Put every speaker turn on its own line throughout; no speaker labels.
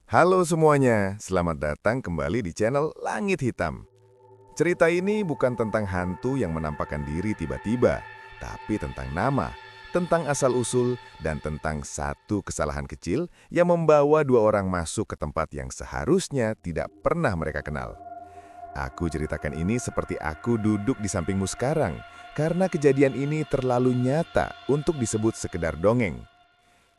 Halo semuanya, selamat datang kembali di channel Langit Hitam. Cerita ini bukan tentang hantu yang menampakkan diri tiba-tiba, tapi tentang nama, tentang asal-usul, dan tentang satu kesalahan kecil yang membawa dua orang masuk ke tempat yang seharusnya tidak pernah mereka kenal. Aku ceritakan ini seperti aku duduk di sampingmu sekarang, karena kejadian ini terlalu nyata untuk disebut sekedar dongeng.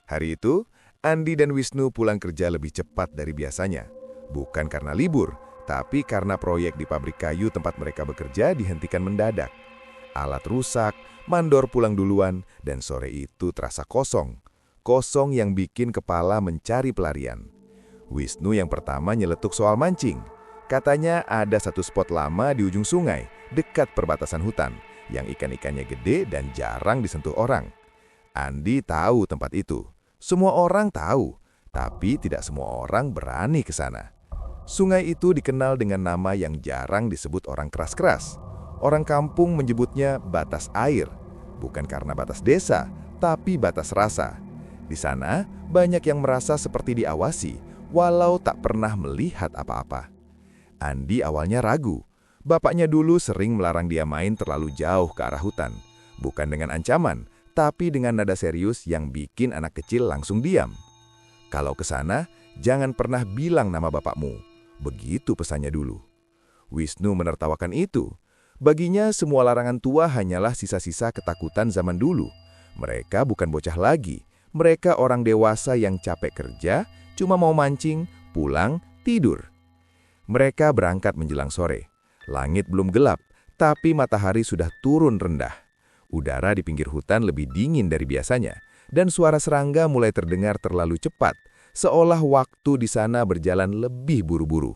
Hari itu, Andi dan Wisnu pulang kerja lebih cepat dari biasanya. Bukan karena libur, tapi karena proyek di pabrik kayu tempat mereka bekerja dihentikan mendadak. Alat rusak, mandor pulang duluan, dan sore itu terasa kosong. Kosong yang bikin kepala mencari pelarian. Wisnu yang pertama nyeletuk soal mancing. Katanya ada satu spot lama di ujung sungai, dekat perbatasan hutan, yang ikan-ikannya gede dan jarang disentuh orang. Andi tahu tempat itu. Semua orang tahu, tapi tidak semua orang berani ke sana. Sungai itu dikenal dengan nama yang jarang disebut orang keras-keras. Orang kampung menyebutnya batas air, bukan karena batas desa, tapi batas rasa. Di sana, banyak yang merasa seperti diawasi, walau tak pernah melihat apa-apa. Andi awalnya ragu. Bapaknya dulu sering melarang dia main terlalu jauh ke arah hutan. Bukan dengan ancaman, tapi dengan nada serius yang bikin anak kecil langsung diam. Kalau ke sana, jangan pernah bilang nama bapakmu. Begitu pesannya dulu. Wisnu menertawakan itu. Baginya semua larangan tua hanyalah sisa-sisa ketakutan zaman dulu. Mereka bukan bocah lagi. Mereka orang dewasa yang capek kerja, cuma mau mancing, pulang, tidur. Mereka berangkat menjelang sore. Langit belum gelap, tapi matahari sudah turun rendah. Udara di pinggir hutan lebih dingin dari biasanya, dan suara serangga mulai terdengar terlalu cepat, seolah waktu di sana berjalan lebih buru-buru.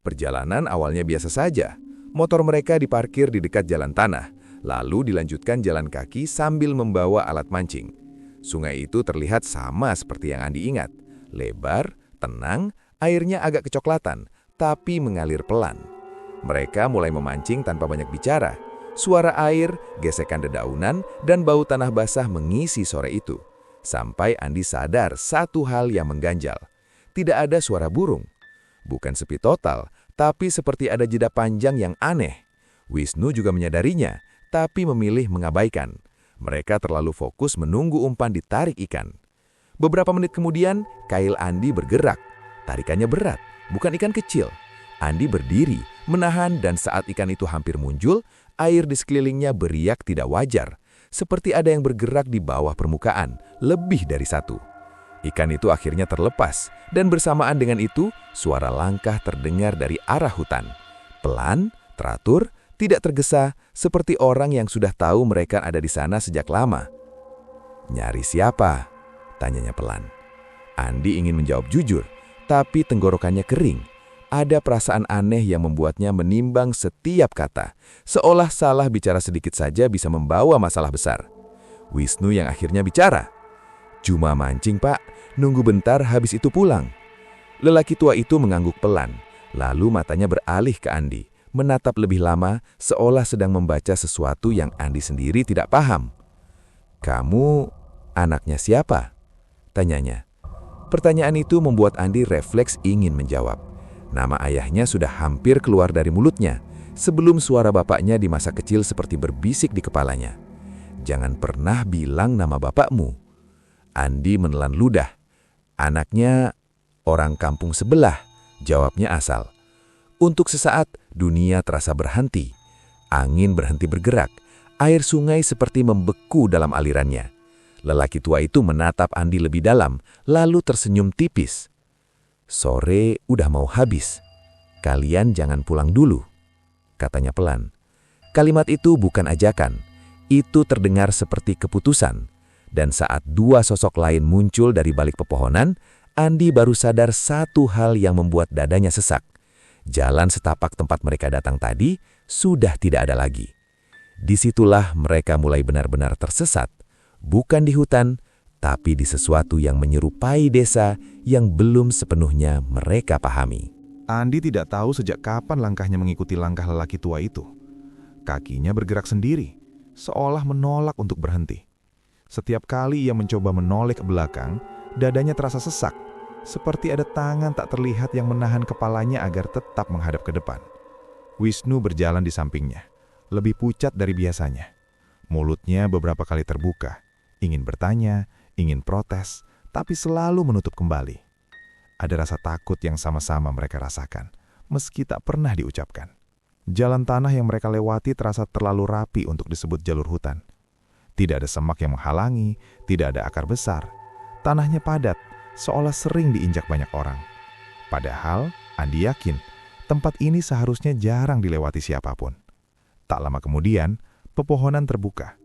Perjalanan awalnya biasa saja. Motor mereka diparkir di dekat jalan tanah, lalu dilanjutkan jalan kaki sambil membawa alat mancing. Sungai itu terlihat sama seperti yang Andi ingat. Lebar, tenang, airnya agak kecoklatan, tapi mengalir pelan. Mereka mulai memancing tanpa banyak bicara. Suara air, gesekan dedaunan, dan bau tanah basah mengisi sore itu. Sampai Andi sadar satu hal yang mengganjal. Tidak ada suara burung. Bukan sepi total, tapi seperti ada jeda panjang yang aneh. Wisnu juga menyadarinya, tapi memilih mengabaikan. Mereka terlalu fokus menunggu umpan ditarik ikan. Beberapa menit kemudian, kail Andi bergerak. Tarikannya berat, bukan ikan kecil. Andi berdiri, menahan, dan saat ikan itu hampir muncul, air di sekelilingnya beriak tidak wajar, seperti ada yang bergerak di bawah permukaan, lebih dari satu. Ikan itu akhirnya terlepas, dan bersamaan dengan itu, suara langkah terdengar dari arah hutan. Pelan, teratur, tidak tergesa, seperti orang yang sudah tahu mereka ada di sana sejak lama. "Nyari siapa?" tanyanya pelan. Andi ingin menjawab jujur, tapi tenggorokannya kering. Ada perasaan aneh yang membuatnya menimbang setiap kata, seolah salah bicara sedikit saja bisa membawa masalah besar. Wisnu yang akhirnya bicara. "Cuma mancing, Pak. Nunggu bentar habis itu pulang." Lelaki tua itu mengangguk pelan, lalu matanya beralih ke Andi, menatap lebih lama seolah sedang membaca sesuatu yang Andi sendiri tidak paham. "Kamu anaknya siapa?" tanyanya. Pertanyaan itu membuat Andi refleks ingin menjawab. Nama ayahnya sudah hampir keluar dari mulutnya, sebelum suara bapaknya di masa kecil seperti berbisik di kepalanya. "Jangan pernah bilang nama bapakmu." Andi menelan ludah. "Anaknya orang kampung sebelah," jawabnya asal. Untuk sesaat, dunia terasa berhenti. Angin berhenti bergerak. Air sungai seperti membeku dalam alirannya. Lelaki tua itu menatap Andi lebih dalam, lalu tersenyum tipis. "Sore udah mau habis. Kalian jangan pulang dulu," katanya pelan. Kalimat itu bukan ajakan. Itu terdengar seperti keputusan. Dan saat dua sosok lain muncul dari balik pepohonan, Andi baru sadar satu hal yang membuat dadanya sesak. Jalan setapak tempat mereka datang tadi sudah tidak ada lagi. Disitulah mereka mulai benar-benar tersesat. Bukan di hutan, tapi di sesuatu yang menyerupai desa yang belum sepenuhnya mereka pahami.
Andi tidak tahu sejak kapan langkahnya mengikuti langkah lelaki tua itu. Kakinya bergerak sendiri, seolah menolak untuk berhenti. Setiap kali ia mencoba menoleh ke belakang, dadanya terasa sesak. Seperti ada tangan tak terlihat yang menahan kepalanya agar tetap menghadap ke depan. Wisnu berjalan di sampingnya, lebih pucat dari biasanya. Mulutnya beberapa kali terbuka, ingin bertanya, ingin protes, tapi selalu menutup kembali. Ada rasa takut yang sama-sama mereka rasakan, meski tak pernah diucapkan. Jalan tanah yang mereka lewati terasa terlalu rapi untuk disebut jalur hutan. Tidak ada semak yang menghalangi, tidak ada akar besar. Tanahnya padat, seolah sering diinjak banyak orang. Padahal, Andi yakin, tempat ini seharusnya jarang dilewati siapapun. Tak lama kemudian, pepohonan terbuka.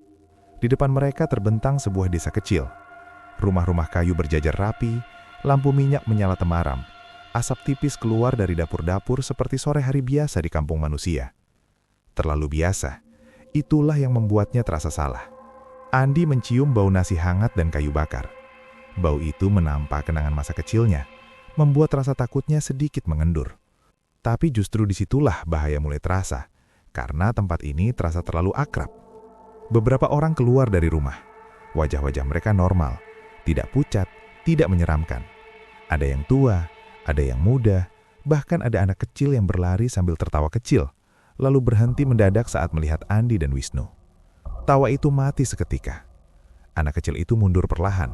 Di depan mereka terbentang sebuah desa kecil. Rumah-rumah kayu berjajar rapi, lampu minyak menyala temaram. Asap tipis keluar dari dapur-dapur seperti sore hari biasa di kampung manusia. Terlalu biasa, itulah yang membuatnya terasa salah. Andi mencium bau nasi hangat dan kayu bakar. Bau itu menampa kenangan masa kecilnya, membuat rasa takutnya sedikit mengendur. Tapi justru disitulah bahaya mulai terasa, karena tempat ini terasa terlalu akrab. Beberapa orang keluar dari rumah. Wajah-wajah mereka normal, tidak pucat, tidak menyeramkan. Ada yang tua, ada yang muda, bahkan ada anak kecil yang berlari sambil tertawa kecil, lalu berhenti mendadak saat melihat Andi dan Wisnu. Tawa itu mati seketika. Anak kecil itu mundur perlahan,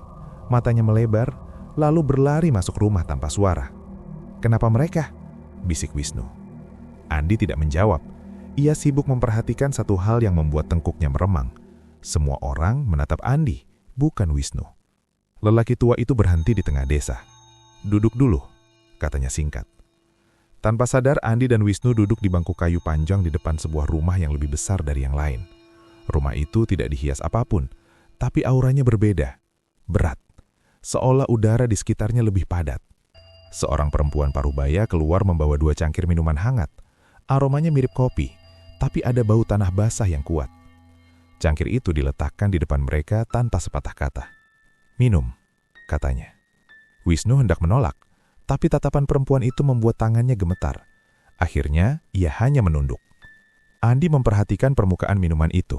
matanya melebar, lalu berlari masuk rumah tanpa suara. "Kenapa mereka?" bisik Wisnu. Andi tidak menjawab. Ia sibuk memperhatikan satu hal yang membuat tengkuknya meremang. Semua orang menatap Andi, bukan Wisnu. Lelaki tua itu berhenti di tengah desa. "Duduk dulu," katanya singkat. Tanpa sadar, Andi dan Wisnu duduk di bangku kayu panjang di depan sebuah rumah yang lebih besar dari yang lain. Rumah itu tidak dihias apapun, tapi auranya berbeda, berat, seolah udara di sekitarnya lebih padat. Seorang perempuan parubaya keluar membawa 2 cangkir minuman hangat. Aromanya mirip kopi, tapi ada bau tanah basah yang kuat. Cangkir itu diletakkan di depan mereka tanpa sepatah kata. "Minum," katanya. Wisnu hendak menolak, tapi tatapan perempuan itu membuat tangannya gemetar. Akhirnya, ia hanya menunduk. Andi memperhatikan permukaan minuman itu.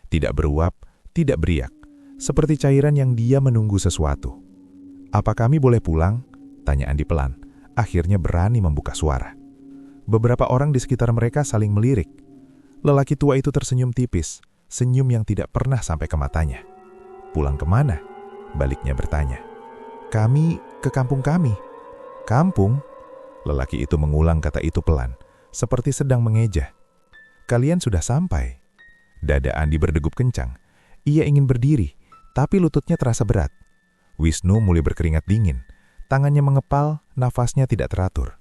Tidak beruap, tidak beriak, seperti cairan yang dia menunggu sesuatu. "Apa kami boleh pulang?" tanya Andi pelan. Akhirnya berani membuka suara. Beberapa orang di sekitar mereka saling melirik. Lelaki tua itu tersenyum tipis, senyum yang tidak pernah sampai ke matanya. "Pulang kemana?" baliknya bertanya. "Kami ke kampung kami." "Kampung?" Lelaki itu mengulang kata itu pelan, seperti sedang mengeja. "Kalian sudah sampai." Dada Andi berdegup kencang. Ia ingin berdiri, tapi lututnya terasa berat. Wisnu mulai berkeringat dingin. Tangannya mengepal, nafasnya tidak teratur.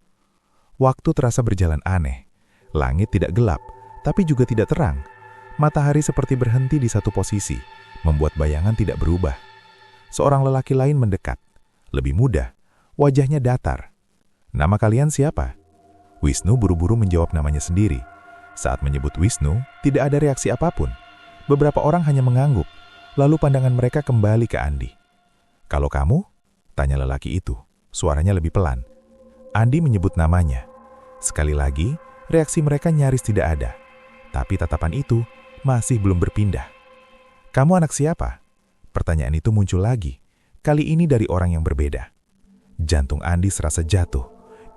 Waktu terasa berjalan aneh. Langit tidak gelap, tapi juga tidak terang. Matahari seperti berhenti di satu posisi, membuat bayangan tidak berubah. Seorang lelaki lain mendekat, lebih muda, wajahnya datar. "Nama kalian siapa?" Wisnu buru-buru menjawab namanya sendiri. Saat menyebut Wisnu, tidak ada reaksi apapun. Beberapa orang hanya mengangguk, lalu pandangan mereka kembali ke Andi. "Kalau kamu?" tanya lelaki itu, suaranya lebih pelan. Andi menyebut namanya. Sekali lagi, reaksi mereka nyaris tidak ada. Tapi tatapan itu masih belum berpindah. "Kamu anak siapa?" Pertanyaan itu muncul lagi, kali ini dari orang yang berbeda. Jantung Andi serasa jatuh.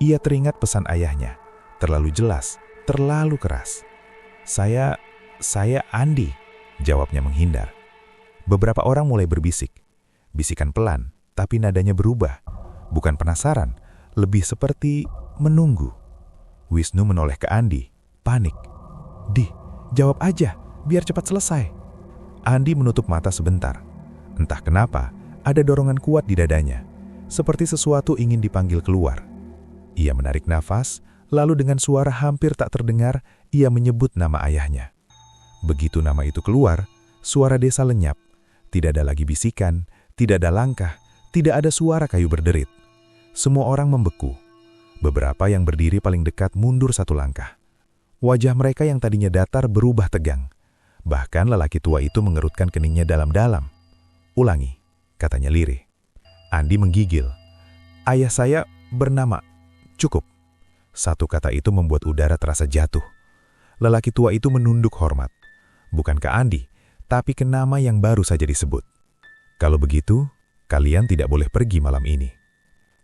Ia teringat pesan ayahnya, terlalu jelas, terlalu keras. Saya Andi," jawabnya menghindar. Beberapa orang mulai berbisik. Bisikan pelan, tapi nadanya berubah. Bukan penasaran, lebih seperti menunggu. Wisnu menoleh ke Andi, panik. Jawab aja, biar cepat selesai." Andi menutup mata sebentar. Entah kenapa, ada dorongan kuat di dadanya, seperti sesuatu ingin dipanggil keluar. Ia menarik nafas, lalu dengan suara hampir tak terdengar, ia menyebut nama ayahnya. Begitu nama itu keluar, suara desa lenyap. Tidak ada lagi bisikan, tidak ada langkah, tidak ada suara kayu berderit. Semua orang membeku. Beberapa yang berdiri paling dekat mundur 1 langkah. Wajah mereka yang tadinya datar berubah tegang. Bahkan lelaki tua itu mengerutkan keningnya dalam-dalam. "Ulangi," katanya lirih. Andi menggigil. "Ayah saya bernama..." "Cukup." Satu kata itu membuat udara terasa jatuh. Lelaki tua itu menunduk hormat. Bukan ke Andi, tapi ke nama yang baru saja disebut. "Kalau begitu, kalian tidak boleh pergi malam ini."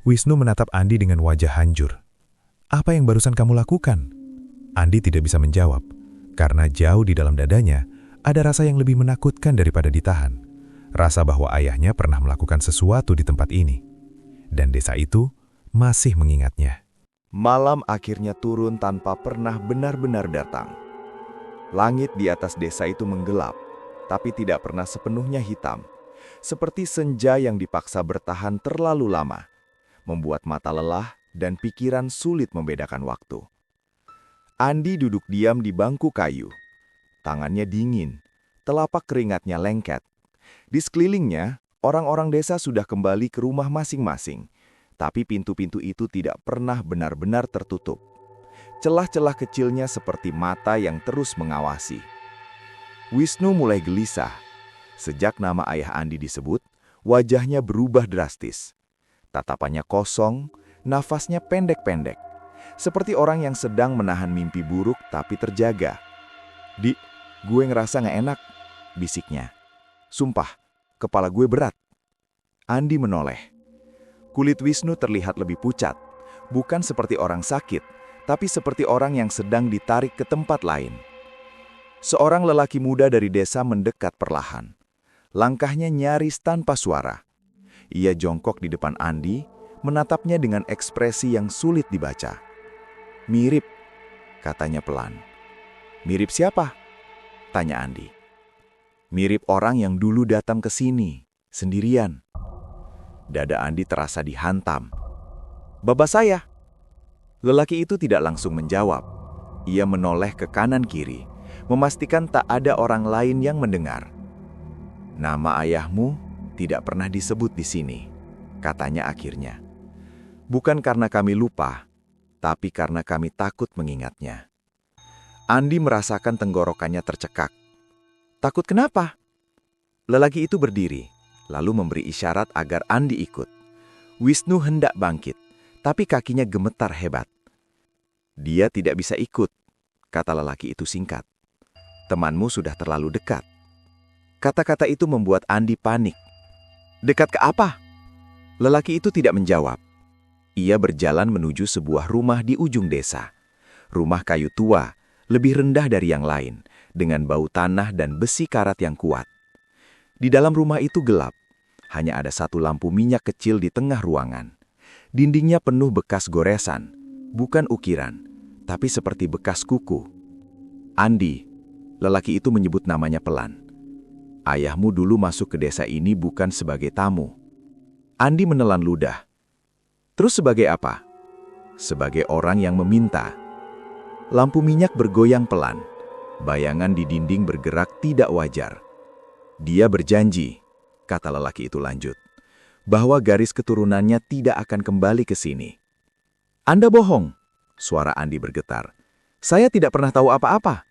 Wisnu menatap Andi dengan wajah hancur. "Apa yang barusan kamu lakukan?" Andi tidak bisa menjawab, karena jauh di dalam dadanya ada rasa yang lebih menakutkan daripada ditahan. Rasa bahwa ayahnya pernah melakukan sesuatu di tempat ini. Dan desa itu masih mengingatnya.
Malam akhirnya turun tanpa pernah benar-benar datang. Langit di atas desa itu menggelap, tapi tidak pernah sepenuhnya hitam. Seperti senja yang dipaksa bertahan terlalu lama, membuat mata lelah dan pikiran sulit membedakan waktu. Andi duduk diam di bangku kayu. Tangannya dingin, telapak keringatnya lengket. Di sekelilingnya, orang-orang desa sudah kembali ke rumah masing-masing, tapi pintu-pintu itu tidak pernah benar-benar tertutup. Celah-celah kecilnya seperti mata yang terus mengawasi. Wisnu mulai gelisah. Sejak nama ayah Andi disebut, wajahnya berubah drastis. Tatapannya kosong, nafasnya pendek-pendek. Seperti orang yang sedang menahan mimpi buruk tapi terjaga. "Di, gue ngerasa gak enak," bisiknya. "Sumpah, kepala gue berat." Andi menoleh. Kulit Wisnu terlihat lebih pucat, bukan seperti orang sakit, tapi seperti orang yang sedang ditarik ke tempat lain. Seorang lelaki muda dari desa mendekat perlahan. Langkahnya nyaris tanpa suara. Ia jongkok di depan Andi, menatapnya dengan ekspresi yang sulit dibaca. "Mirip," katanya pelan. "Mirip siapa?" tanya Andi. "Mirip orang yang dulu datang ke sini, sendirian." Dada Andi terasa dihantam. "Baba saya." Lelaki itu tidak langsung menjawab. Ia menoleh ke kanan-kiri, memastikan tak ada orang lain yang mendengar. "Nama ayahmu tidak pernah disebut di sini," katanya akhirnya. "Bukan karena kami lupa, tapi karena kami takut mengingatnya." Andi merasakan tenggorokannya tercekak. "Takut kenapa?" Lelaki itu berdiri, lalu memberi isyarat agar Andi ikut. Wisnu hendak bangkit, tapi kakinya gemetar hebat. "Dia tidak bisa ikut," kata lelaki itu singkat. "Temanmu sudah terlalu dekat." Kata-kata itu membuat Andi panik. "Dekat ke apa?" Lelaki itu tidak menjawab. Ia berjalan menuju sebuah rumah di ujung desa. Rumah kayu tua, lebih rendah dari yang lain, dengan bau tanah dan besi karat yang kuat. Di dalam rumah itu gelap. Hanya ada satu lampu minyak kecil di tengah ruangan. Dindingnya penuh bekas goresan, bukan ukiran, tapi seperti bekas kuku. "Andi," lelaki itu menyebut namanya pelan. "Ayahmu dulu masuk ke desa ini bukan sebagai tamu." Andi menelan ludah. "Terus sebagai apa?" "Sebagai orang yang meminta." Lampu minyak bergoyang pelan. Bayangan di dinding bergerak tidak wajar. "Dia berjanji," kata lelaki itu lanjut, "bahwa garis keturunannya tidak akan kembali ke sini." "Anda bohong," suara Andi bergetar. "Saya tidak pernah tahu apa-apa."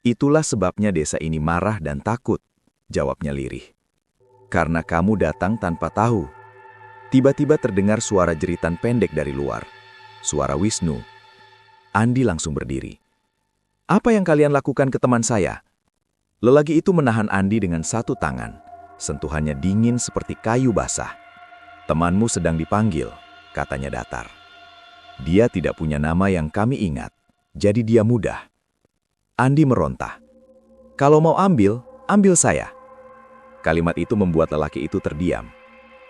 "Itulah sebabnya desa ini marah dan takut," jawabnya lirih. "Karena kamu datang tanpa tahu." Tiba-tiba terdengar suara jeritan pendek dari luar. Suara Wisnu. Andi langsung berdiri. "Apa yang kalian lakukan ke teman saya?" Lelaki itu menahan Andi dengan satu tangan. Sentuhannya dingin seperti kayu basah. "Temanmu sedang dipanggil," katanya datar. "Dia tidak punya nama yang kami ingat, jadi dia mudah." Andi meronta. "Kalau mau ambil, ambil saya." Kalimat itu membuat lelaki itu terdiam.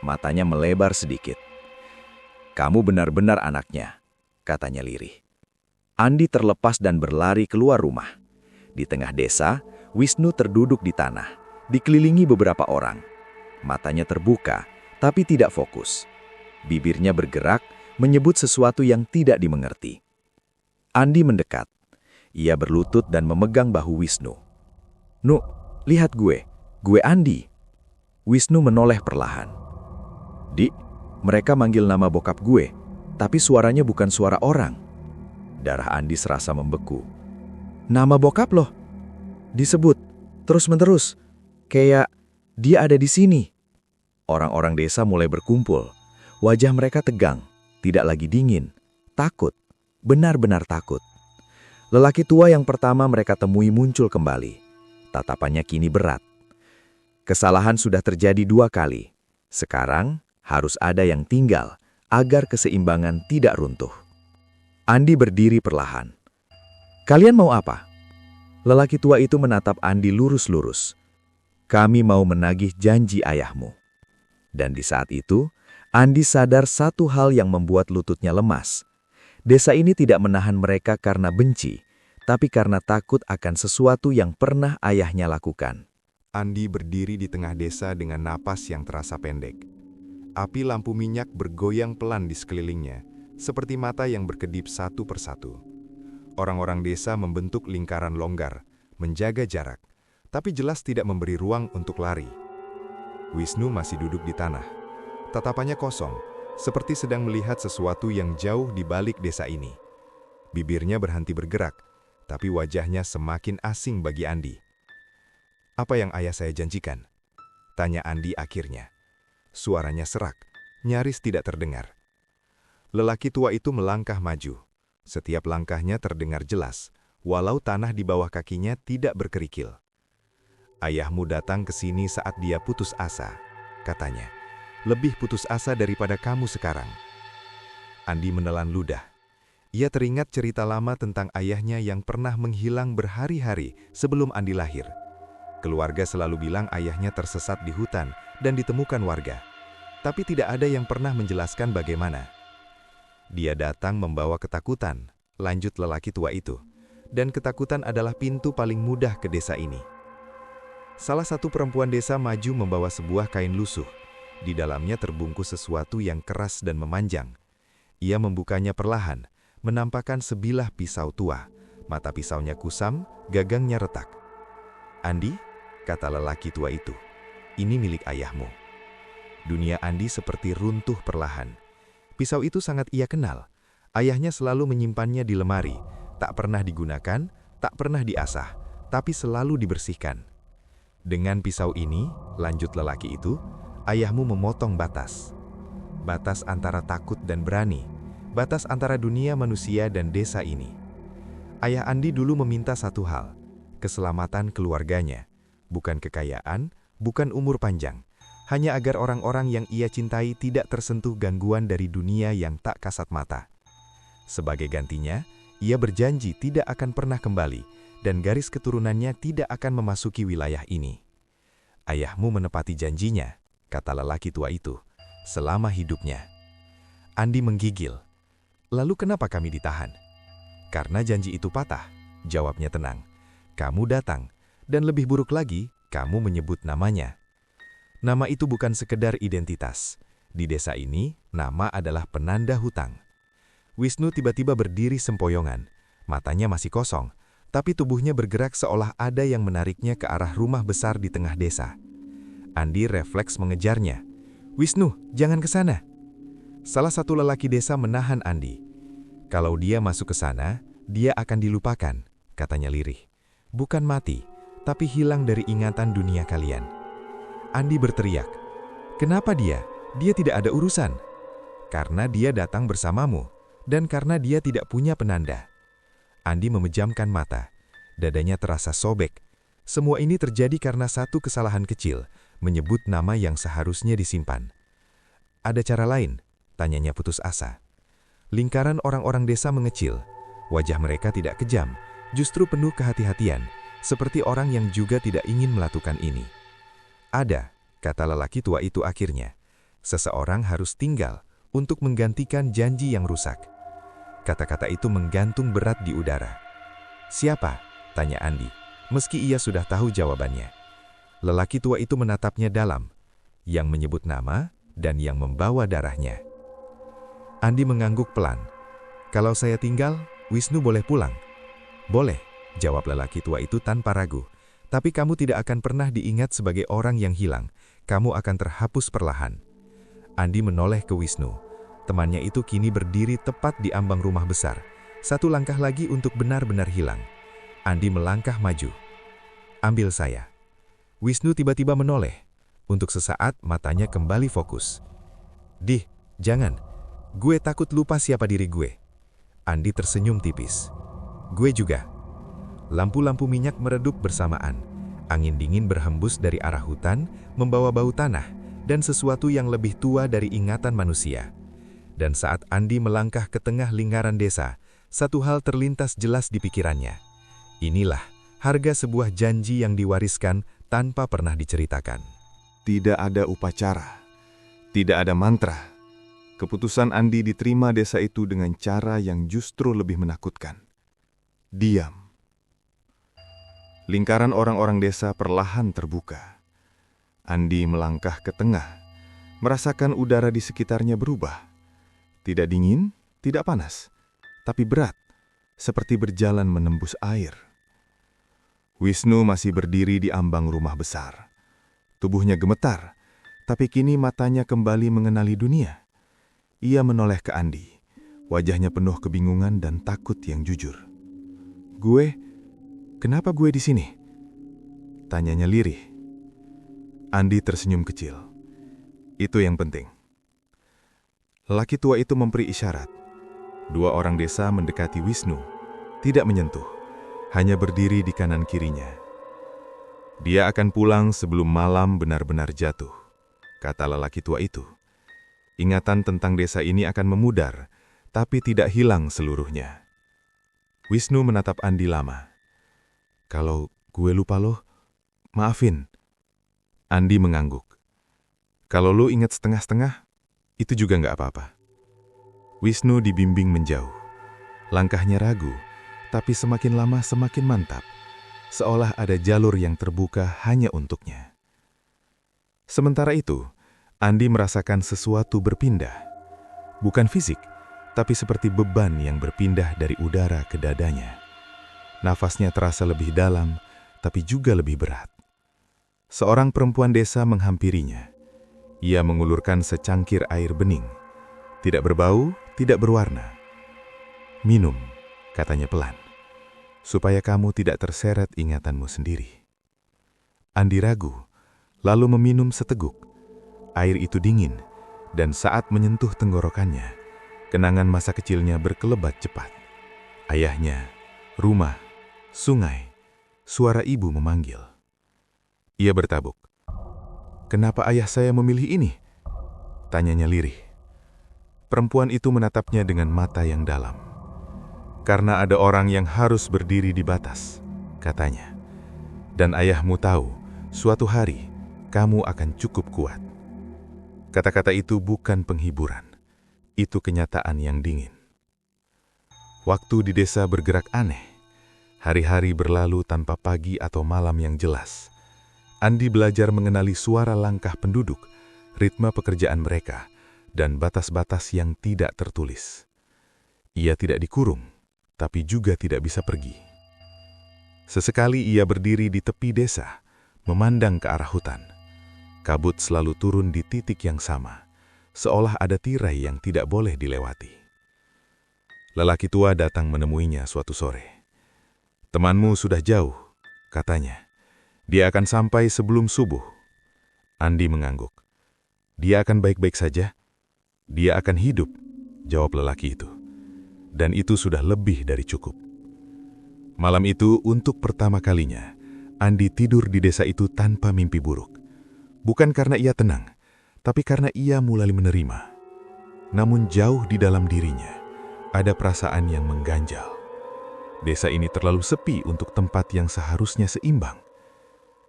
Matanya melebar sedikit. "Kamu benar-benar anaknya," katanya lirih. Andi terlepas dan berlari keluar rumah. Di tengah desa, Wisnu terduduk di tanah, dikelilingi beberapa orang. Matanya terbuka, tapi tidak fokus. Bibirnya bergerak, menyebut sesuatu yang tidak dimengerti. Andi mendekat. Ia berlutut dan memegang bahu Wisnu. "Nu, lihat gue Andi." Wisnu menoleh perlahan. "Di, mereka manggil nama bokap gue, tapi suaranya bukan suara orang." Darah Andi serasa membeku. "Nama bokap loh? Disebut terus-menerus, kayak dia ada di sini." Orang-orang desa mulai berkumpul. Wajah mereka tegang, tidak lagi dingin, takut, benar-benar takut. Lelaki tua yang pertama mereka temui muncul kembali. Tatapannya kini berat. Kesalahan sudah terjadi 2 kali. Sekarang harus ada yang tinggal,
agar keseimbangan tidak runtuh. Andi berdiri perlahan. "Kalian mau apa?" Lelaki tua itu menatap Andi lurus-lurus. "Kami mau menagih janji ayahmu." Dan di saat itu, Andi sadar satu hal yang membuat lututnya lemas. Desa ini tidak menahan mereka karena benci, tapi karena takut akan sesuatu yang pernah ayahnya lakukan.
Andi berdiri di tengah desa dengan napas yang terasa pendek. Api lampu minyak bergoyang pelan di sekelilingnya, seperti mata yang berkedip satu persatu. Orang-orang desa membentuk lingkaran longgar, menjaga jarak, tapi jelas tidak memberi ruang untuk lari. Wisnu masih duduk di tanah. Tatapannya kosong, seperti sedang melihat sesuatu yang jauh di balik desa ini. Bibirnya berhenti bergerak, tapi wajahnya semakin asing bagi Andi. "Apa yang ayah saya janjikan?" tanya Andi akhirnya. Suaranya serak, nyaris tidak terdengar. Lelaki tua itu melangkah maju. Setiap langkahnya terdengar jelas, walau tanah di bawah kakinya tidak berkerikil. "Ayahmu datang ke sini saat dia putus asa," katanya. "Lebih putus asa daripada kamu sekarang." Andi menelan ludah. Ia teringat cerita lama tentang ayahnya yang pernah menghilang berhari-hari sebelum Andi lahir. Keluarga selalu bilang ayahnya tersesat di hutan dan ditemukan warga. Tapi tidak ada yang pernah menjelaskan bagaimana. "Dia datang membawa ketakutan," lanjut lelaki tua itu. "Dan ketakutan adalah pintu paling mudah ke desa ini." Salah satu perempuan desa maju membawa sebuah kain lusuh. Di dalamnya terbungkus sesuatu yang keras dan memanjang. Ia membukanya perlahan, menampakkan sebilah pisau tua. Mata pisaunya kusam, gagangnya retak. "Andi," kata lelaki tua itu, "ini milik ayahmu." Dunia Andi seperti runtuh perlahan. Pisau itu sangat ia kenal. Ayahnya selalu menyimpannya di lemari. Tak pernah digunakan, tak pernah diasah, tapi selalu dibersihkan. "Dengan pisau ini," lanjut lelaki itu, "ayahmu memotong batas. Batas antara takut dan berani. Batas antara dunia manusia dan desa ini." Ayah Andi dulu meminta satu hal, keselamatan keluarganya. Bukan kekayaan, bukan umur panjang. Hanya agar orang-orang yang ia cintai tidak tersentuh gangguan dari dunia yang tak kasat mata. Sebagai gantinya, ia berjanji tidak akan pernah kembali, dan garis keturunannya tidak akan memasuki wilayah ini. "Ayahmu menepati janjinya," kata lelaki tua itu, "selama hidupnya." Andi menggigil. "Lalu kenapa kami ditahan?" "Karena janji itu patah," jawabnya tenang. "Kamu datang, dan lebih buruk lagi, kamu menyebut namanya. Nama itu bukan sekedar identitas. Di desa ini, nama adalah penanda hutang." Wisnu tiba-tiba berdiri sempoyongan. Matanya masih kosong, tapi tubuhnya bergerak seolah ada yang menariknya ke arah rumah besar di tengah desa. Andi refleks mengejarnya. "Wisnu, jangan ke sana." Salah satu lelaki desa menahan Andi. "Kalau dia masuk ke sana, dia akan dilupakan," katanya lirih. "Bukan mati, tapi hilang dari ingatan dunia kalian." Andi berteriak, "Kenapa dia? Dia tidak ada urusan." "Karena dia datang bersamamu, dan karena dia tidak punya penanda." Andi memejamkan mata. Dadanya terasa sobek. Semua ini terjadi karena satu kesalahan kecil, menyebut nama yang seharusnya disimpan. "Ada cara lain?" tanyanya putus asa. Lingkaran orang-orang desa mengecil. Wajah mereka tidak kejam, justru penuh kehati-hatian, seperti orang yang juga tidak ingin melakukan ini. "Ada," kata lelaki tua itu akhirnya. "Seseorang harus tinggal untuk menggantikan janji yang rusak." Kata-kata itu menggantung berat di udara. "Siapa?" tanya Andi, meski ia sudah tahu jawabannya. Lelaki tua itu menatapnya dalam, yang menyebut nama dan yang membawa darahnya. Andi mengangguk pelan. "Kalau saya tinggal, Wisnu boleh pulang?" "Boleh," jawab lelaki tua itu tanpa ragu. "Tapi kamu tidak akan pernah diingat sebagai orang yang hilang. Kamu akan terhapus perlahan." Andi menoleh ke Wisnu. Temannya itu kini berdiri tepat di ambang rumah besar. Satu langkah lagi untuk benar-benar hilang. Andi melangkah maju. "Ambil saya." Wisnu tiba-tiba menoleh. Untuk sesaat matanya kembali fokus. "Dih, jangan. Gue takut lupa siapa diri gue." Andi tersenyum tipis. "Gue juga." Lampu-lampu minyak meredup bersamaan. Angin dingin berhembus dari arah hutan, membawa bau tanah, dan sesuatu yang lebih tua dari ingatan manusia.
Dan saat Andi melangkah ke tengah lingkaran desa, satu hal terlintas jelas di pikirannya. Inilah harga sebuah janji yang diwariskan tanpa pernah diceritakan.
Tidak ada upacara, tidak ada mantra. Keputusan Andi diterima desa itu dengan cara yang justru lebih menakutkan. Diam. Lingkaran orang-orang desa perlahan terbuka. Andi melangkah ke tengah, merasakan udara di sekitarnya berubah. Tidak dingin, tidak panas, tapi berat, seperti berjalan menembus air. Wisnu masih berdiri di ambang rumah besar. Tubuhnya gemetar, tapi kini matanya kembali mengenali dunia. Ia menoleh ke Andi, wajahnya penuh kebingungan dan takut yang jujur. Kenapa gue di sini?" tanyanya lirih. Andi tersenyum kecil. "Itu yang penting." Lelaki tua itu memberi isyarat. Dua orang desa mendekati Wisnu, tidak menyentuh, hanya berdiri di kanan kirinya. "Dia akan pulang sebelum malam benar-benar jatuh," kata lelaki tua itu. "Ingatan tentang desa ini akan memudar, tapi tidak hilang seluruhnya." Wisnu menatap Andi lama. "Kalau gue lupa lo, maafin." Andi mengangguk. "Kalau lo ingat setengah-setengah, itu juga nggak apa-apa." Wisnu dibimbing menjauh. Langkahnya ragu, tapi semakin lama semakin mantap. Seolah ada jalur yang terbuka hanya untuknya. Sementara itu, Andi merasakan sesuatu berpindah. Bukan fisik, tapi seperti beban yang berpindah dari udara ke dadanya. Nafasnya terasa lebih dalam, tapi juga lebih berat. Seorang perempuan desa menghampirinya. Ia mengulurkan secangkir air bening. Tidak berbau, tidak berwarna. "Minum," katanya pelan, "supaya kamu tidak terseret ingatanmu sendiri." Andi ragu, lalu meminum seteguk. Air itu dingin, dan saat menyentuh tenggorokannya, kenangan masa kecilnya berkelebat cepat. Ayahnya, rumah, sungai, suara ibu memanggil. Ia bertabuk. "Kenapa ayah saya memilih ini?" tanyanya lirih. Perempuan itu menatapnya dengan mata yang dalam. "Karena ada orang yang harus berdiri di batas," katanya. "Dan ayahmu tahu, suatu hari kamu akan cukup kuat." Kata-kata itu bukan penghiburan. Itu kenyataan yang dingin. Waktu di desa bergerak aneh. Hari-hari berlalu tanpa pagi atau malam yang jelas. Andi belajar mengenali suara langkah penduduk, ritme pekerjaan mereka, dan batas-batas yang tidak tertulis. Ia tidak dikurung, tapi juga tidak bisa pergi. Sesekali ia berdiri di tepi desa, memandang ke arah hutan. Kabut selalu turun di titik yang sama, seolah ada tirai yang tidak boleh dilewati. Lelaki tua datang menemuinya suatu sore. "Temanmu sudah jauh," katanya. "Dia akan sampai sebelum subuh." Andi mengangguk. "Dia akan baik-baik saja. Dia akan hidup," jawab lelaki itu. Dan itu sudah lebih dari cukup. Malam itu, untuk pertama kalinya, Andi tidur di desa itu tanpa mimpi buruk. Bukan karena ia tenang, tapi karena ia mulai menerima. Namun jauh di dalam dirinya, ada perasaan yang mengganjal. Desa ini terlalu sepi untuk tempat yang seharusnya seimbang.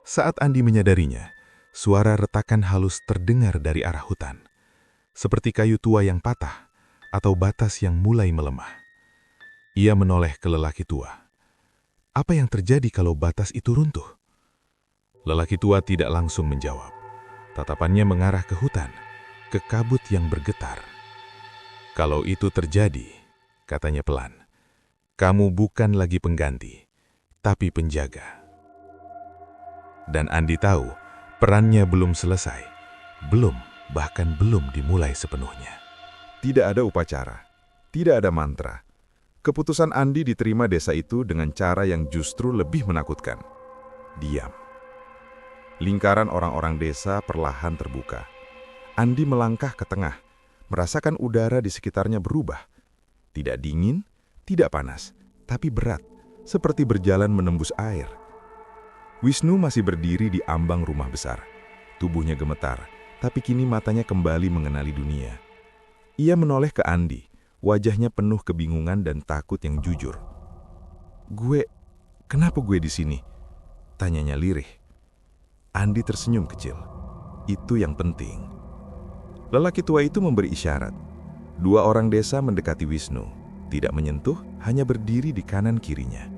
Saat Andi menyadarinya, suara retakan halus terdengar dari arah hutan. Seperti kayu tua yang patah, atau batas yang mulai melemah. Ia menoleh ke lelaki tua. Apa yang terjadi kalau batas itu runtuh? Lelaki tua tidak langsung menjawab. Tatapannya mengarah ke hutan, ke kabut yang bergetar. "Kalau itu terjadi," katanya pelan, "kamu bukan lagi pengganti, tapi penjaga." Dan Andi tahu, perannya belum selesai. Bahkan belum dimulai sepenuhnya.
Tidak ada upacara, tidak ada mantra. Keputusan Andi diterima desa itu dengan cara yang justru lebih menakutkan. Diam. Lingkaran orang-orang desa perlahan terbuka. Andi melangkah ke tengah, merasakan udara di sekitarnya berubah. Tidak dingin, tidak panas, tapi berat, seperti berjalan menembus air. Wisnu masih berdiri di ambang rumah besar. Tubuhnya gemetar, tapi kini matanya kembali mengenali dunia.
Ia menoleh ke Andi, wajahnya penuh kebingungan dan takut yang jujur. Kenapa gue di sini? Tanyanya lirih. Andi tersenyum kecil. Itu yang penting. Lelaki tua itu memberi isyarat. 2 orang desa mendekati Wisnu, tidak menyentuh, hanya berdiri di kanan kirinya.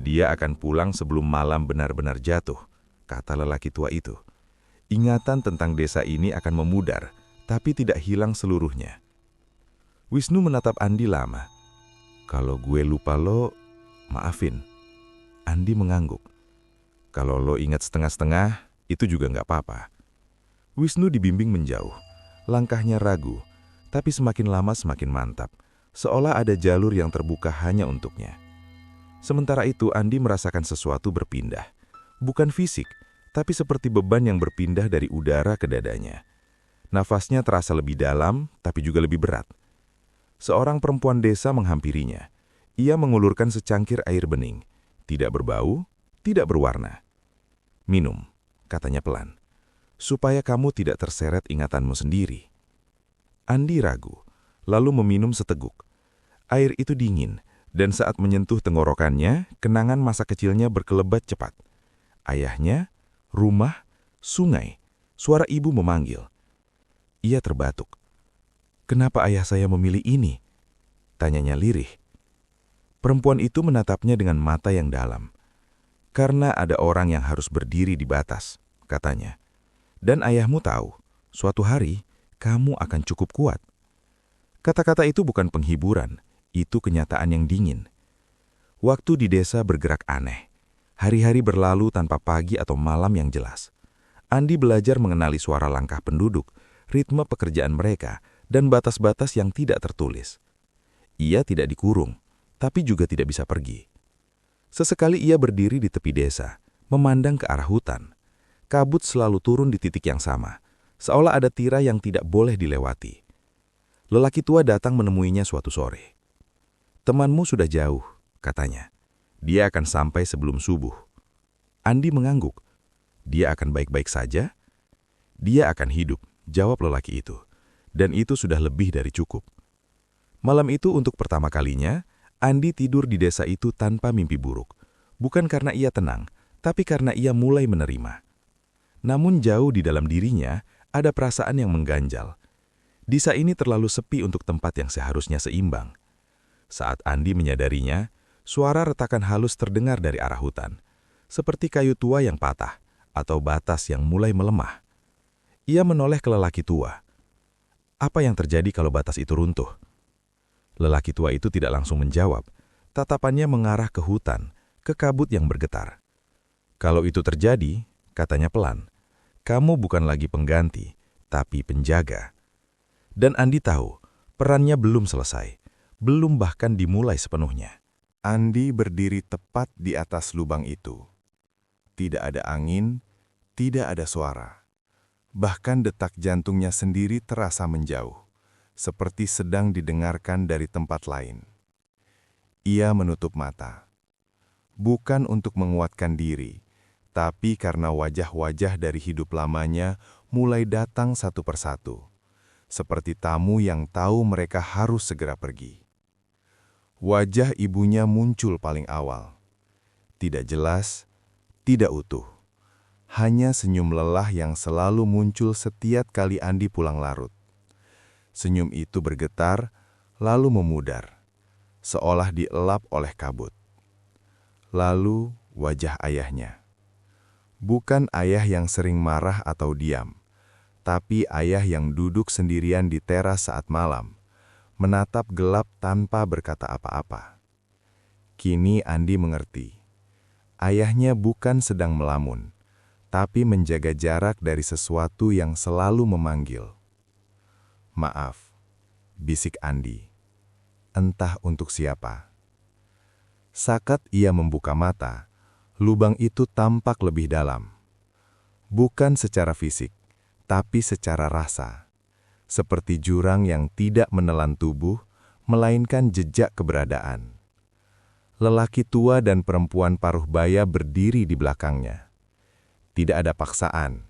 Dia akan pulang sebelum malam benar-benar jatuh, kata lelaki tua itu. Ingatan tentang desa ini akan memudar, tapi tidak hilang seluruhnya. Wisnu menatap Andi lama. Kalau gue lupa lo, maafin. Andi mengangguk. Kalau lo ingat setengah-setengah, itu juga nggak apa-apa. Wisnu dibimbing menjauh. Langkahnya ragu, tapi semakin lama semakin mantap. Seolah ada jalur yang terbuka hanya untuknya. Sementara itu Andi merasakan sesuatu berpindah. Bukan fisik, tapi seperti beban yang berpindah dari udara ke dadanya. Nafasnya terasa lebih dalam, tapi juga lebih berat. Seorang perempuan desa menghampirinya. Ia mengulurkan secangkir air bening. Tidak berbau, tidak berwarna. Minum, katanya pelan. Supaya kamu tidak terseret ingatanmu sendiri. Andi ragu, lalu meminum seteguk. Air itu dingin, dan saat menyentuh tenggorokannya, kenangan masa kecilnya berkelebat cepat. Ayahnya, rumah, sungai, suara ibu memanggil. Ia terbatuk. Kenapa ayah saya memilih ini? Tanyanya lirih. Perempuan itu menatapnya dengan mata yang dalam. Karena ada orang yang harus berdiri di batas, katanya. Dan ayahmu tahu, suatu hari kamu akan cukup kuat. Kata-kata itu bukan penghiburan, itu kenyataan yang dingin. Waktu di desa bergerak aneh. Hari-hari berlalu tanpa pagi atau malam yang jelas. Andi belajar mengenali suara langkah penduduk, ritme pekerjaan mereka, dan batas-batas yang tidak tertulis. Ia tidak dikurung, tapi juga tidak bisa pergi. Sesekali ia berdiri di tepi desa, memandang ke arah hutan. Kabut selalu turun di titik yang sama, seolah ada tirai yang tidak boleh dilewati. Lelaki tua datang menemuinya suatu sore. Temanmu sudah jauh, katanya. Dia akan sampai sebelum subuh. Andi mengangguk. Dia akan baik-baik saja? Dia akan hidup, jawab lelaki itu. Dan itu sudah lebih dari cukup. Malam itu untuk pertama kalinya, Andi tidur di desa itu tanpa mimpi buruk. Bukan karena ia tenang, tapi karena ia mulai menerima. Namun jauh di dalam dirinya, ada perasaan yang mengganjal. Desa ini terlalu sepi untuk tempat yang seharusnya seimbang. Saat Andi menyadarinya, suara retakan halus terdengar dari arah hutan, seperti kayu tua yang patah atau batas yang mulai melemah. Ia menoleh ke lelaki tua. Apa yang terjadi kalau batas itu runtuh? Lelaki tua itu tidak langsung menjawab. Tatapannya mengarah ke hutan, ke kabut yang bergetar. Kalau itu terjadi, katanya pelan, kamu bukan lagi pengganti, tapi penjaga. Dan Andi tahu, perannya belum selesai, belum bahkan dimulai sepenuhnya.
Andi berdiri tepat di atas lubang itu. Tidak ada angin, tidak ada suara. Bahkan detak jantungnya sendiri terasa menjauh, seperti sedang didengarkan dari tempat lain. Ia menutup mata. Bukan untuk menguatkan diri, tapi karena wajah-wajah dari hidup lamanya mulai datang satu persatu, seperti tamu yang tahu mereka harus segera pergi. Wajah ibunya muncul paling awal. Tidak jelas, tidak utuh. Hanya senyum lelah yang selalu muncul setiap kali Andi pulang larut. Senyum itu bergetar, lalu memudar, seolah dielap oleh kabut. Lalu wajah ayahnya. Bukan ayah yang sering marah atau diam, tapi ayah yang duduk sendirian di teras saat malam, menatap gelap tanpa berkata apa-apa. Kini Andi mengerti. Ayahnya bukan sedang melamun, tapi menjaga jarak dari sesuatu yang selalu memanggil. Maaf, bisik Andi. Entah untuk siapa. Saat ia membuka mata, lubang itu tampak lebih dalam. Bukan secara fisik, tapi secara rasa. Seperti jurang yang tidak menelan tubuh, melainkan jejak keberadaan. Lelaki tua dan perempuan paruh baya berdiri di belakangnya. Tidak ada paksaan,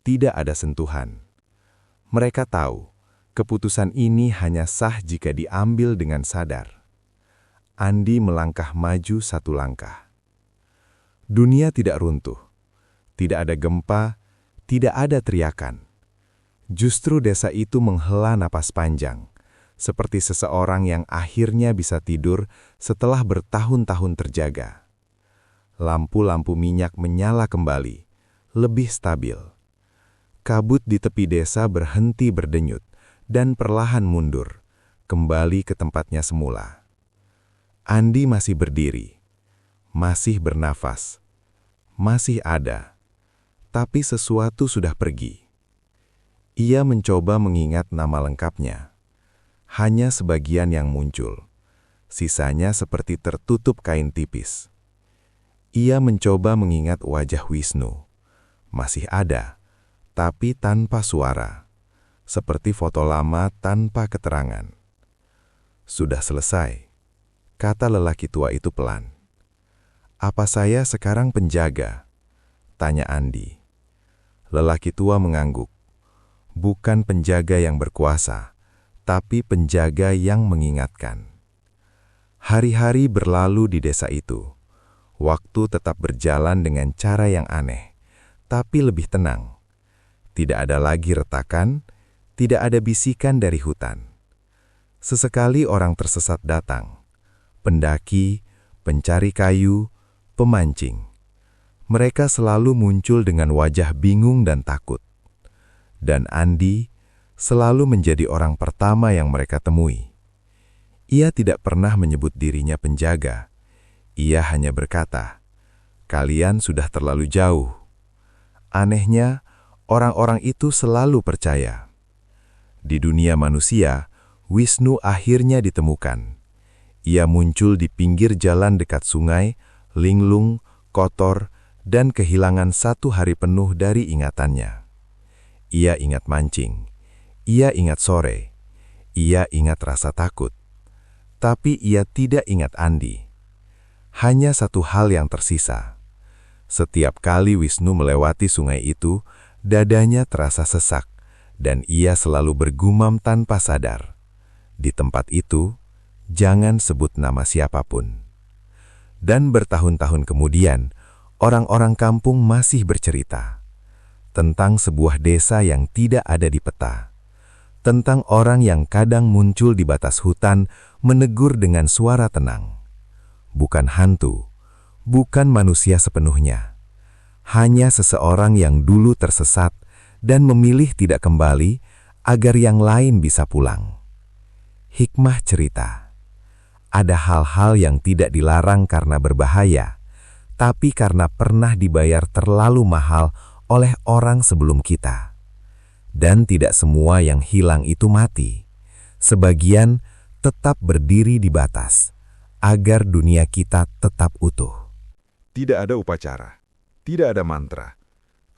tidak ada sentuhan. Mereka tahu,
Keputusan ini hanya sah jika diambil dengan sadar. Andi melangkah maju satu langkah. Dunia tidak runtuh. Tidak ada gempa, tidak ada teriakan. Justru desa itu menghela napas panjang, seperti seseorang yang akhirnya bisa tidur setelah bertahun-tahun terjaga. Lampu-lampu minyak menyala kembali, lebih stabil. Kabut di tepi desa berhenti berdenyut dan perlahan mundur, kembali ke tempatnya semula. Andi masih berdiri, masih bernafas, masih ada, tapi sesuatu sudah pergi. Ia mencoba mengingat nama lengkapnya. Hanya sebagian yang muncul, sisanya seperti tertutup kain tipis. Ia mencoba mengingat wajah Wisnu. Masih ada, tapi tanpa suara, seperti foto lama tanpa keterangan. Sudah selesai, kata lelaki tua itu pelan. Apa saya sekarang penjaga? Tanya Andi. Lelaki tua mengangguk. Bukan penjaga yang berkuasa, tapi penjaga yang mengingatkan. Hari-hari berlalu di desa itu. Waktu tetap berjalan dengan cara yang aneh, tapi lebih tenang. Tidak ada lagi retakan, tidak ada bisikan dari hutan. Sesekali orang tersesat datang. Pendaki, pencari kayu, pemancing. Mereka selalu muncul dengan wajah bingung dan takut. Dan Andi selalu menjadi orang pertama yang mereka temui. Ia tidak pernah menyebut dirinya penjaga. Ia hanya berkata, "Kalian sudah terlalu jauh." Anehnya, orang-orang itu selalu percaya. Di dunia manusia, Wisnu akhirnya ditemukan. Ia muncul di pinggir jalan dekat sungai, linglung, kotor, dan kehilangan satu hari penuh dari ingatannya. Ia ingat mancing, ia ingat sore, ia ingat rasa takut. Tapi ia tidak ingat Andi. Hanya satu hal yang tersisa. Setiap kali Wisnu melewati sungai itu, dadanya terasa sesak, dan ia selalu bergumam tanpa sadar. Di tempat itu, jangan sebut nama siapapun. Dan bertahun-tahun kemudian, orang-orang kampung masih bercerita tentang sebuah desa yang tidak ada di peta. Tentang orang yang kadang muncul di batas hutan menegur dengan suara tenang. Bukan hantu, bukan manusia sepenuhnya. Hanya seseorang yang dulu tersesat dan memilih tidak kembali agar yang lain bisa pulang. Hikmah cerita. Ada hal-hal yang tidak dilarang karena berbahaya, tapi karena pernah dibayar terlalu mahal oleh orang sebelum kita. Dan tidak semua yang hilang itu mati. Sebagian tetap berdiri di batas, agar dunia kita tetap utuh.
Tidak ada upacara, tidak ada mantra.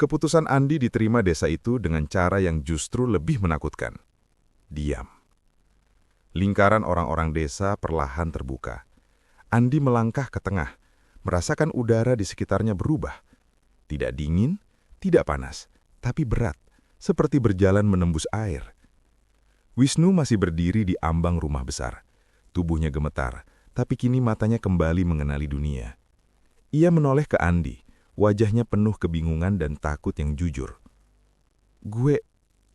Keputusan Andi diterima desa itu dengan cara yang justru lebih menakutkan. Diam. Lingkaran orang-orang desa perlahan terbuka. Andi melangkah ke tengah, merasakan udara di sekitarnya berubah. Tidak dingin, tidak panas, tapi berat, seperti berjalan menembus air. Wisnu masih berdiri di ambang rumah besar. Tubuhnya gemetar, tapi kini matanya kembali mengenali dunia. Ia menoleh ke Andi, wajahnya penuh kebingungan dan takut yang jujur.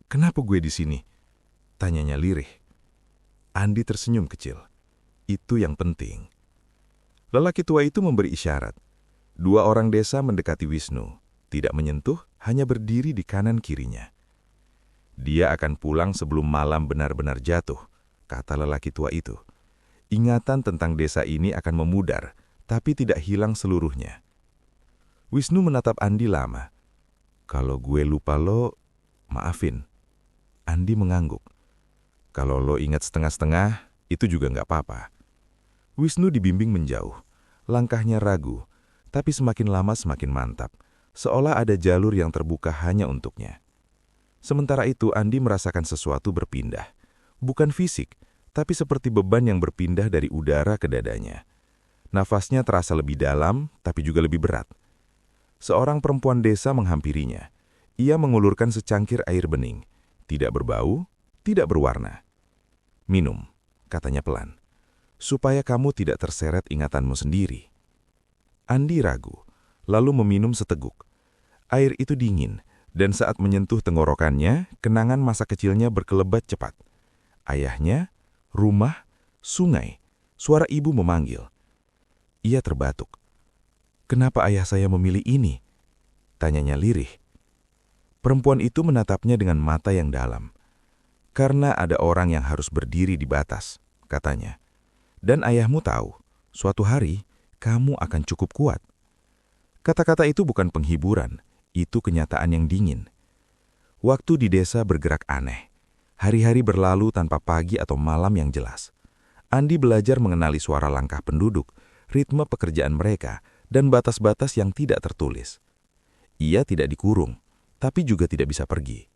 Kenapa gue di sini?" tanyanya lirih. Andi tersenyum kecil. Itu yang penting. Lelaki tua itu memberi isyarat. Dua orang desa mendekati Wisnu, tidak menyentuh, hanya berdiri di kanan kirinya. "Dia akan pulang sebelum malam benar-benar jatuh," kata lelaki tua itu. "Ingatan tentang desa ini akan memudar, tapi tidak hilang seluruhnya." Wisnu menatap Andi lama. "Kalau gue lupa lo, maafin." Andi mengangguk. "Kalau lo ingat setengah-setengah, itu juga nggak apa-apa." Wisnu dibimbing menjauh. Langkahnya ragu, tapi semakin lama semakin mantap, seolah ada jalur yang terbuka hanya untuknya. Sementara itu Andi merasakan sesuatu berpindah. Bukan fisik, tapi seperti beban yang berpindah dari udara ke dadanya. Nafasnya terasa lebih dalam, tapi juga lebih berat. Seorang perempuan desa menghampirinya. Ia mengulurkan secangkir air bening. Tidak berbau,
tidak berwarna. "Minum," katanya pelan, "supaya kamu tidak terseret ingatanmu sendiri." Andi ragu, lalu meminum seteguk. Air itu dingin, dan saat menyentuh tenggorokannya, kenangan masa kecilnya berkelebat cepat. Ayahnya, rumah, sungai, suara ibu memanggil. Ia terbatuk. "Kenapa ayah saya memilih ini?" tanyanya lirih. Perempuan itu menatapnya dengan mata yang dalam. "Karena ada orang yang harus berdiri di batas," katanya. "Dan ayahmu tahu, suatu hari kamu akan cukup kuat." Kata-kata itu bukan penghiburan, itu kenyataan yang dingin. Waktu di desa bergerak aneh. Hari-hari berlalu tanpa pagi atau malam yang jelas. Andi belajar mengenali suara langkah penduduk, ritme pekerjaan mereka, dan batas-batas yang tidak tertulis. Ia tidak dikurung, tapi juga tidak bisa pergi.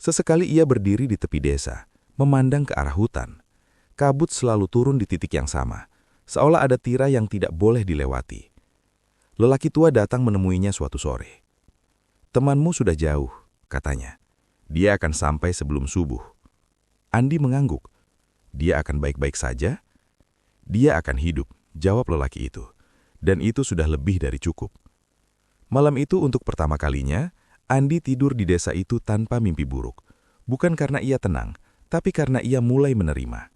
Sesekali ia berdiri di tepi desa, memandang ke arah hutan. Kabut selalu turun di titik yang sama, seolah ada tirai yang tidak boleh dilewati. Lelaki tua datang menemuinya suatu sore. "Temanmu sudah jauh," katanya. "Dia akan sampai sebelum subuh." Andi mengangguk. "Dia akan baik-baik saja?" "Dia akan hidup," jawab lelaki itu. "Dan itu sudah lebih dari cukup." Malam itu untuk pertama kalinya, Andi tidur di desa itu tanpa mimpi buruk. Bukan karena ia tenang, tapi karena ia mulai menerima.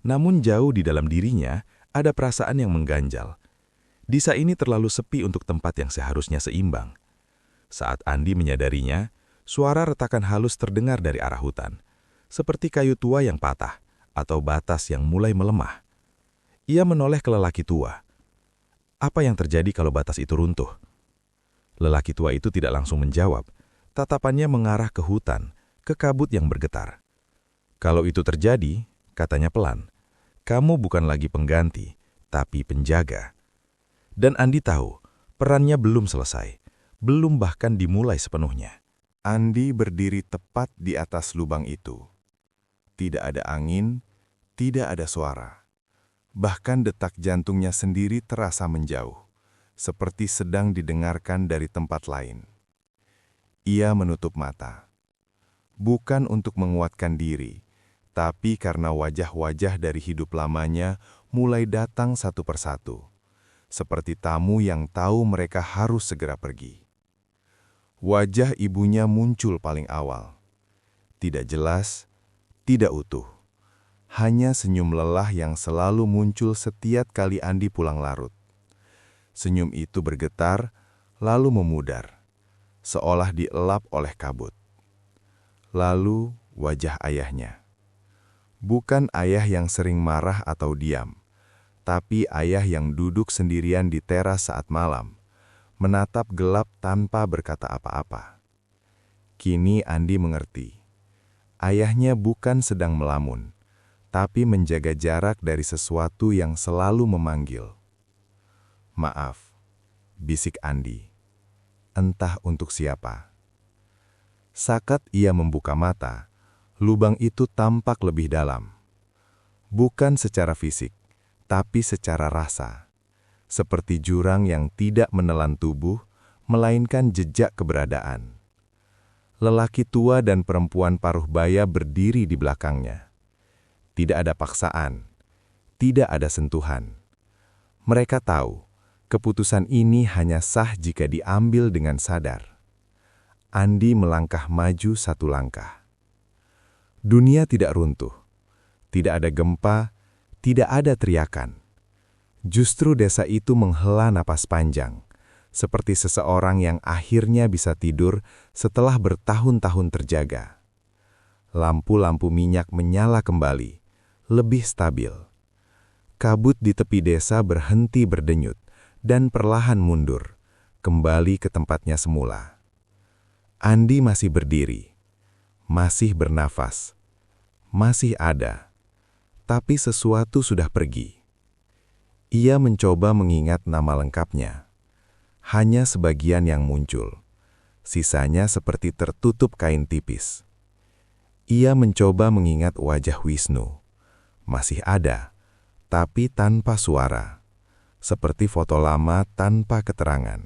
Namun jauh di dalam dirinya, ada perasaan yang mengganjal. Desa ini terlalu sepi untuk tempat yang seharusnya seimbang. Saat Andi menyadarinya, suara retakan halus terdengar dari arah hutan, seperti kayu tua yang patah atau batas yang mulai melemah. Ia menoleh ke lelaki tua. "Apa yang terjadi kalau batas itu runtuh?" Lelaki tua itu tidak langsung menjawab. Tatapannya mengarah ke hutan, ke kabut yang bergetar. "Kalau itu terjadi," katanya pelan, "kamu bukan lagi pengganti, tapi penjaga." Dan Andi tahu, perannya belum selesai, belum bahkan dimulai sepenuhnya.
Andi berdiri tepat di atas lubang itu. Tidak ada angin, tidak ada suara. Bahkan detak jantungnya sendiri terasa menjauh, seperti sedang didengarkan dari tempat lain. Ia menutup mata. Bukan untuk menguatkan diri, tapi karena wajah-wajah dari hidup lamanya mulai datang satu persatu. Seperti tamu yang tahu mereka harus segera pergi. Wajah ibunya muncul paling awal. Tidak jelas, tidak utuh. Hanya senyum lelah yang selalu muncul setiap kali Andi pulang larut. Senyum itu bergetar, lalu memudar, seolah dielap oleh kabut. Lalu wajah ayahnya. Bukan ayah yang sering marah atau diam, tapi ayah yang duduk sendirian di teras saat malam, menatap gelap tanpa berkata apa-apa. Kini Andi mengerti. Ayahnya bukan sedang melamun, tapi menjaga jarak dari sesuatu yang selalu memanggil. "Maaf," bisik Andi. Entah untuk siapa. Saat ia membuka mata, lubang itu tampak lebih dalam. Bukan secara fisik, tapi secara rasa. Seperti jurang yang tidak menelan tubuh, melainkan jejak keberadaan. Lelaki tua dan perempuan paruh baya berdiri di belakangnya. Tidak ada paksaan, tidak ada sentuhan. Mereka tahu, keputusan ini hanya sah jika diambil dengan sadar. Andi melangkah maju satu langkah. Dunia tidak runtuh, tidak ada gempa, tidak ada teriakan. Justru desa itu menghela napas panjang, seperti seseorang yang akhirnya bisa tidur setelah bertahun-tahun terjaga. Lampu-lampu minyak menyala kembali, lebih stabil. Kabut di tepi desa berhenti berdenyut dan perlahan mundur, kembali ke tempatnya semula. Andi masih berdiri, masih bernafas, masih ada, tapi sesuatu sudah pergi. Ia mencoba mengingat nama lengkapnya. Hanya sebagian yang muncul, sisanya seperti tertutup kain tipis. Ia mencoba mengingat wajah Wisnu. Masih ada, tapi tanpa suara, seperti foto lama tanpa keterangan.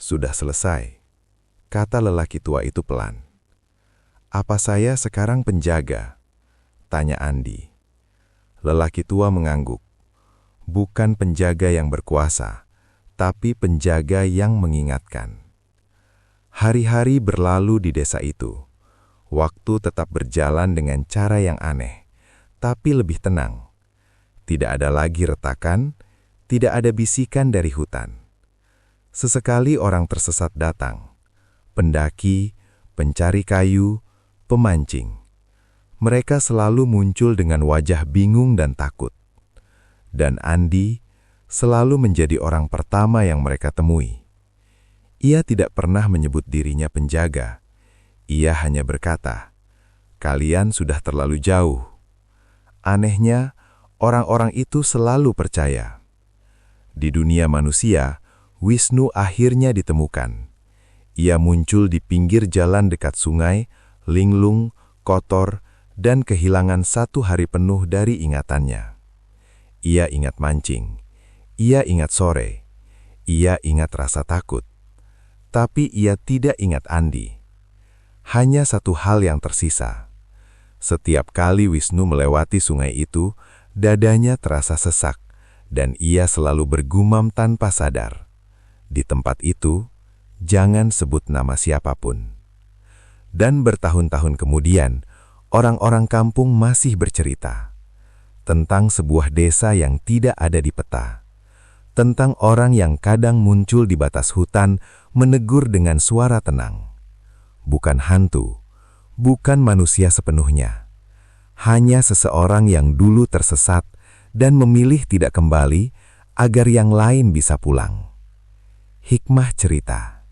"Sudah selesai," kata lelaki tua itu pelan.
"Apa saya sekarang penjaga?" tanya Andi. Lelaki tua mengangguk. "Bukan penjaga yang berkuasa, tapi penjaga yang mengingatkan." Hari-hari berlalu di desa itu. Waktu tetap berjalan dengan cara yang aneh, tapi lebih tenang. Tidak ada lagi retakan, tidak ada bisikan dari hutan. Sesekali orang tersesat datang. Pendaki, pencari kayu, pemancing. Mereka selalu muncul dengan wajah bingung dan takut. Dan Andi selalu menjadi orang pertama yang mereka temui. Ia tidak pernah menyebut dirinya penjaga. Ia hanya berkata, "Kalian sudah terlalu jauh." Anehnya, orang-orang itu selalu percaya. Di dunia manusia, Wisnu akhirnya ditemukan. Ia muncul di pinggir jalan dekat sungai, linglung, kotor, dan kehilangan 1 hari penuh dari ingatannya. Ia ingat mancing, ia ingat sore, ia ingat rasa takut. Tapi ia tidak ingat Andi. Hanya satu hal yang tersisa. Setiap kali Wisnu melewati sungai itu, dadanya terasa sesak, dan ia selalu bergumam tanpa sadar. Di tempat itu, jangan sebut nama siapapun. Dan bertahun-tahun kemudian, orang-orang kampung masih bercerita tentang sebuah desa yang tidak ada di peta. Tentang orang yang kadang muncul di batas hutan menegur dengan suara tenang. Bukan hantu, bukan manusia sepenuhnya. Hanya seseorang yang dulu tersesat dan memilih tidak kembali agar yang lain bisa pulang. Hikmah cerita.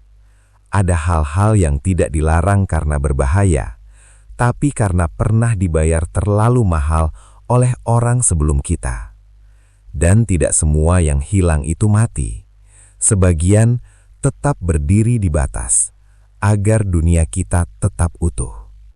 Ada hal-hal yang tidak dilarang karena berbahaya, tapi karena pernah dibayar terlalu mahal oleh orang sebelum kita. Dan tidak semua yang hilang itu mati. Sebagian tetap berdiri di batas, agar dunia kita tetap utuh.